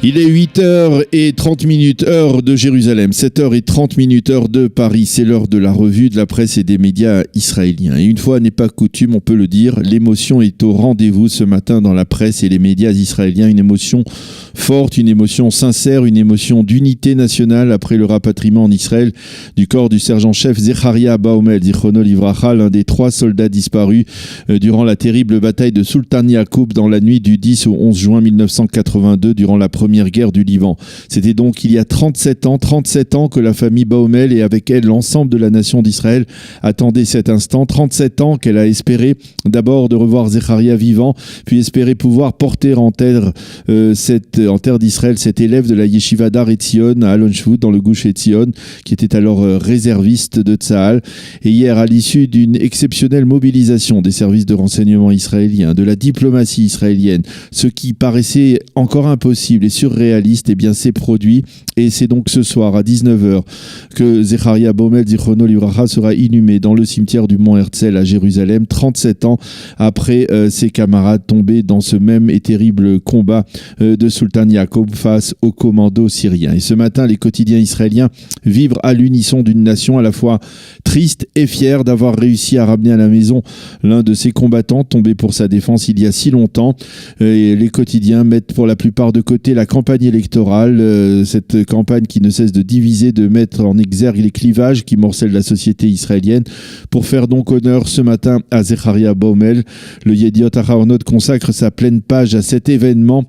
Il est 8h30, heure de Jérusalem, 7h30, heure de Paris. C'est l'heure de la revue de la presse et des médias israéliens. Et une fois n'est pas coutume, on peut le dire, l'émotion est au rendez-vous ce matin dans la presse et les médias israéliens. Une émotion forte, une émotion sincère, une émotion d'unité nationale après le rapatriement en Israël du corps du sergent-chef Zecharia Baumel, Zichrono Livracha, l'un des 3 soldats disparus durant la terrible bataille de Sultan Yacoub dans la nuit du 10 au 11 juin 1982 durant la première guerre du Liban. C'était donc il y a 37 ans que la famille Baumel et avec elle l'ensemble de la nation d'Israël attendait cet instant. 37 ans qu'elle a espéré d'abord de revoir Zecharia vivant, puis espéré pouvoir porter en terre d'Israël cet élève de la Yeshiva d'Ar Etzion à Alon-Shvut dans le Gush Etzion qui était alors réserviste de Tsahal. Et hier, à l'issue d'une exceptionnelle mobilisation des services de renseignement israéliens, de la diplomatie israélienne, ce qui paraissait encore impossible et surréaliste, eh bien c'est produit. Et c'est donc ce soir à 19h que Zecharia Baumel, Zichrono Livracha, sera inhumé dans le cimetière du Mont Herzl à Jérusalem, 37 ans après ses camarades tombés dans ce même et terrible combat de Sultan Yacoub face aux commandos syriens. Et ce matin, les quotidiens israéliens vivent à l'unisson d'une nation à la fois triste et fière d'avoir réussi à ramener à la maison l'un de ses combattants tombé pour sa défense il y a si longtemps. Et les quotidiens mettent pour la plupart de côté la campagne électorale, cette campagne qui ne cesse de diviser, de mettre en exergue les clivages qui morcellent la société israélienne, pour faire donc honneur ce matin à Zecharia Baumel. Le Yediot Ahronoth consacre sa pleine page à cet événement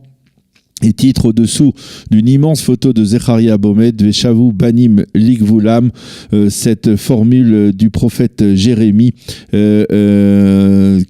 et titre au-dessous d'une immense photo de Zecharia Baumel, Veshavu Banim Ligvulam, cette formule du prophète Jérémie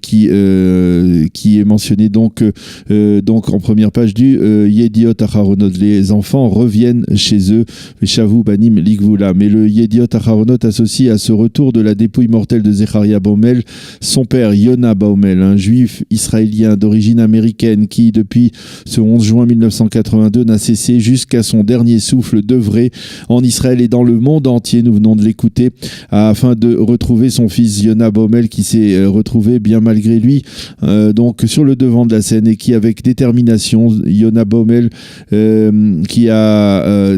qui est mentionnée donc en première page du Yediot Ahronoth. Les enfants reviennent chez eux, Veshavu Banim Ligvulam. Et le Yediot Ahronoth associe à ce retour de la dépouille mortelle de Zecharia Baumel son père Yona Baumel, un juif israélien d'origine américaine qui depuis ce 11 juin 1982 n'a cessé jusqu'à son dernier souffle d'œuvrer en Israël et dans le monde entier. Nous venons de l'écouter afin de retrouver son fils Yona Baumel qui s'est retrouvé bien malgré lui donc sur le devant de la scène et qui avec détermination, Yona Baumel qui a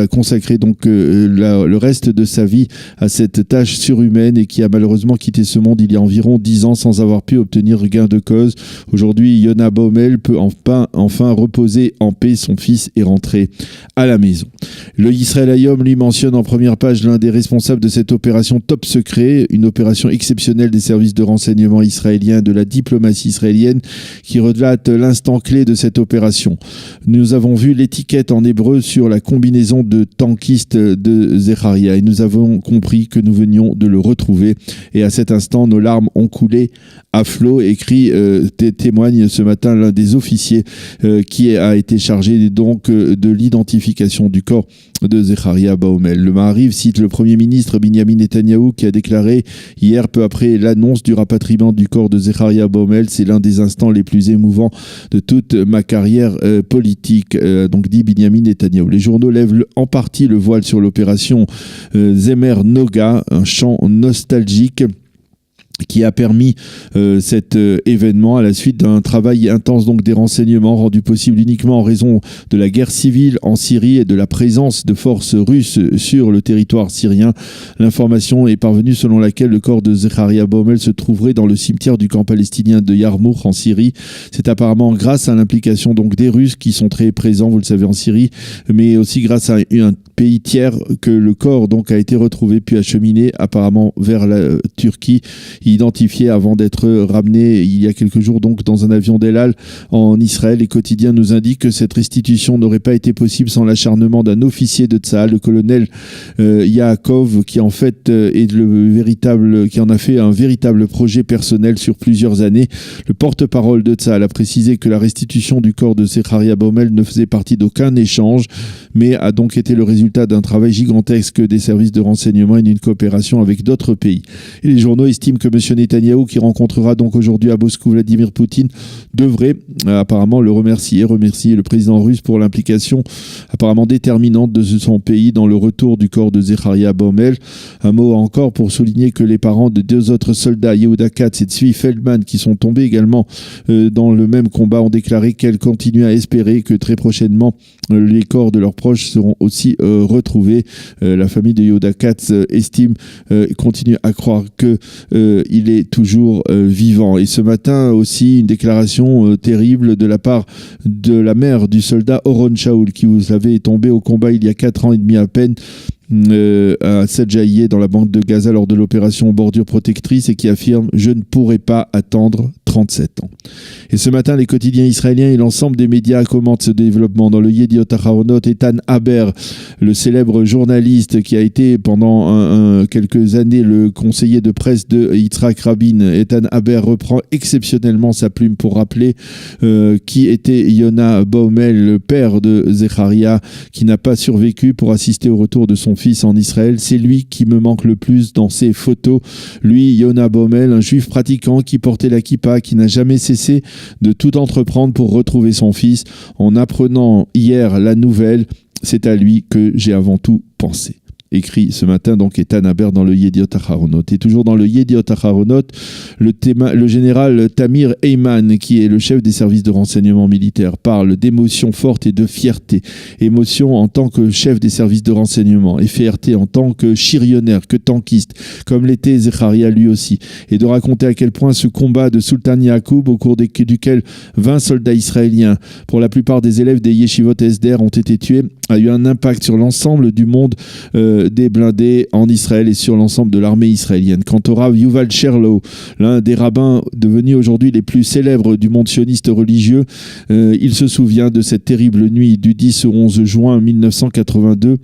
consacré donc le reste de sa vie à cette tâche surhumaine et qui a malheureusement quitté ce monde il y a environ 10 ans sans avoir pu obtenir gain de cause. Aujourd'hui, Yona Baumel peut enfin reposer en paix, son fils est rentré à la maison. Le Israël Hayom lui mentionne en première page l'un des responsables de cette opération top secret, une opération exceptionnelle des services de renseignement israéliens, de la diplomatie israélienne, qui relate l'instant clé de cette opération. Nous avons vu l'étiquette en hébreu sur la combinaison de tankistes de Zecharia et nous avons compris que nous venions de le retrouver. Et à cet instant, nos larmes ont coulé à flot, témoigne ce matin l'un des officiers qui a été chargé donc de l'identification du corps de Zecharia Baumel. Le Maariv cite le Premier ministre Binyamin Netanyahou qui a déclaré hier, peu après l'annonce du rapatriement du corps de Zecharia Baumel: c'est l'un des instants les plus émouvants de toute ma carrière politique, donc dit Binyamin Netanyahou. Les journaux lèvent en partie le voile sur l'opération Zemer Noga, un chant nostalgique qui a permis cet événement à la suite d'un travail intense donc des renseignements rendu possible uniquement en raison de la guerre civile en Syrie et de la présence de forces russes sur le territoire syrien. L'information est parvenue selon laquelle le corps de Zecharia Baumel se trouverait dans le cimetière du camp palestinien de Yarmouk en Syrie. C'est apparemment grâce à l'implication donc des Russes qui sont très présents, vous le savez, en Syrie, mais aussi grâce à un pays tiers que le corps donc a été retrouvé puis acheminé apparemment vers la Turquie, identifié avant d'être ramené il y a quelques jours donc dans un avion d'El Al en Israël. Les quotidiens nous indiquent que cette restitution n'aurait pas été possible sans l'acharnement d'un officier de Tsahal, le colonel Yaakov, qui en fait qui en a fait un véritable projet personnel sur plusieurs années. Le porte-parole de Tsahal a précisé que la restitution du corps de Zecharia Baumel ne faisait partie d'aucun échange, mais a donc été le résultat résultat d'un travail gigantesque des services de renseignement et d'une coopération avec d'autres pays. Et les journaux estiment que M. Netanyahou, qui rencontrera donc aujourd'hui à Moscou Vladimir Poutine, devrait apparemment le remercier le président russe pour l'implication apparemment déterminante de son pays dans le retour du corps de Zecharia Baumel. Un mot encore pour souligner que les parents de deux autres soldats, Yehuda Katz et Tzvi Feldman, qui sont tombés également dans le même combat, ont déclaré qu'elles continuent à espérer que très prochainement les corps de leurs proches seront aussi retrouvés. La famille de Yehuda Katz estime, continue à croire que il est toujours vivant. Et ce matin aussi, une déclaration terrible de la part de la mère du soldat Oron Shaul, qui, vous savez, est tombé au combat il y a 4 ans et demi à peine à Sadjaïe dans la bande de Gaza lors de l'opération Bordure Protectrice, et qui affirme « Je ne pourrai pas attendre 37 ans ». Et ce matin, les quotidiens israéliens et l'ensemble des médias commentent ce développement. Dans le Yediot Aharonot, Ethan Haber, le célèbre journaliste qui a été pendant quelques années le conseiller de presse de Yitzhak Rabin, Ethan Haber reprend exceptionnellement sa plume pour rappeler qui était Yona Baumel, le père de Zecharia, qui n'a pas survécu pour assister au retour de son fils en Israël. C'est lui qui me manque le plus dans ces photos. Lui, Yona Baumel, un juif pratiquant qui portait la kippa, qui n'a jamais cessé de tout entreprendre pour retrouver son fils. En apprenant hier la nouvelle, c'est à lui que j'ai avant tout pensé. Écrit ce matin donc Ethan Haber dans le Yediot Aharonot. Et toujours dans le Yediot Aharonot, le général Tamir Heyman, qui est le chef des services de renseignement militaire, parle d'émotion forte et de fierté. Émotion en tant que chef des services de renseignement et fierté en tant que chirionnaire, que tankiste, comme l'était Zecharia lui aussi. Et de raconter à quel point ce combat de Sultan Yacoub, au cours duquel 20 soldats israéliens, pour la plupart des élèves des yeshivot Esder, ont été tués, a eu un impact sur l'ensemble du monde des blindés en Israël et sur l'ensemble de l'armée israélienne. Quant au Rav Yuval Sherlow, l'un des rabbins devenus aujourd'hui les plus célèbres du monde sioniste religieux, il se souvient de cette terrible nuit du 10 au 11 juin 1982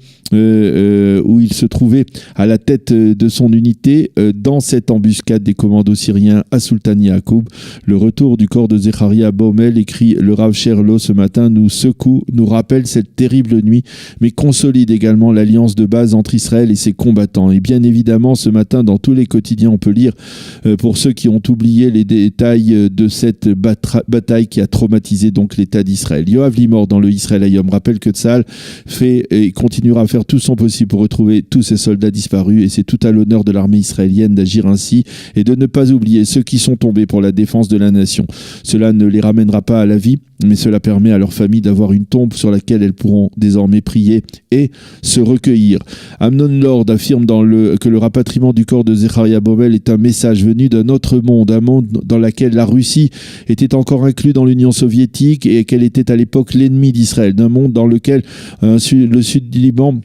où il se trouvait à la tête de son unité dans cette embuscade des commandos syriens à Sultan Yacoub. Le retour du corps de Zecharia Baumel, écrit le Rav Sherlow ce matin, nous secoue, nous rappelle cette terrible nuit, mais consolide également l'alliance de base entre Israël et ses combattants. Et bien évidemment, ce matin, dans tous les quotidiens, on peut lire, pour ceux qui ont oublié les détails de cette bataille qui a traumatisé donc l'État d'Israël. Yoav Limor, dans le Israël Hayom, rappelle que Tzahal fait et continuera à faire tout son possible pour retrouver tous ces soldats disparus, et c'est tout à l'honneur de l'armée israélienne d'agir ainsi et de ne pas oublier ceux qui sont tombés pour la défense de la nation. Cela ne les ramènera pas à la vie, mais cela permet à leurs familles d'avoir une tombe sur laquelle elles pourront désormais prier et se recueillir. Amnon Lord affirme que le rapatriement du corps de Zecharia Baumel est un message venu d'un autre monde, un monde dans lequel la Russie était encore inclue dans l'Union soviétique et qu'elle était à l'époque l'ennemi d'Israël, d'un monde dans lequel le sud du Liban...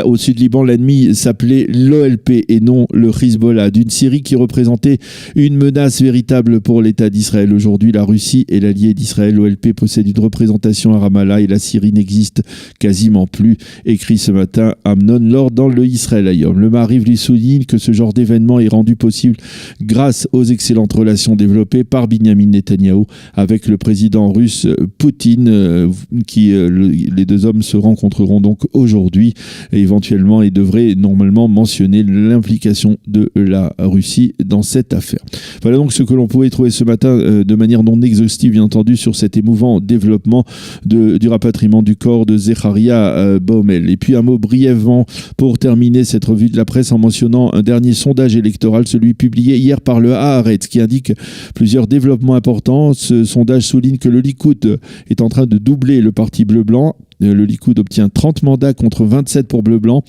Au sud Liban, l'ennemi s'appelait l'OLP et non le Hezbollah, d'une Syrie qui représentait une menace véritable pour l'État d'Israël. Aujourd'hui, la Russie est l'allié d'Israël. L'OLP possède une représentation à Ramallah et la Syrie n'existe quasiment plus, écrit ce matin Amnon Lord dans le Israël Hayom. Le Maariv lui souligne que ce genre d'événement est rendu possible grâce aux excellentes relations développées par Binyamin Netanyahou avec le président russe Poutine, les deux hommes se rencontreront donc aujourd'hui. Et éventuellement, il devrait normalement mentionner l'implication de la Russie dans cette affaire. Voilà donc ce que l'on pouvait trouver ce matin de manière non exhaustive, bien entendu, sur cet émouvant développement du rapatriement du corps de Zecharia Baumel. Et puis un mot brièvement pour terminer cette revue de la presse en mentionnant un dernier sondage électoral, celui publié hier par le Haaretz, qui indique plusieurs développements importants. Ce sondage souligne que le Likoud est en train de doubler le parti bleu-blanc. Le Likoud obtient 30 mandats contre 27 pour Bleu-Blanc.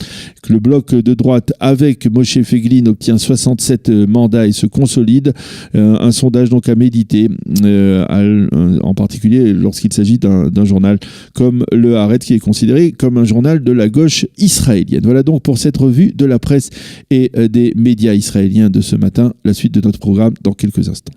Le bloc de droite avec Moshe Feiglin obtient 67 mandats et se consolide. Un sondage donc à méditer, en particulier lorsqu'il s'agit d'un journal comme le Haaretz, qui est considéré comme un journal de la gauche israélienne. Voilà donc pour cette revue de la presse et des médias israéliens de ce matin. La suite de notre programme dans quelques instants.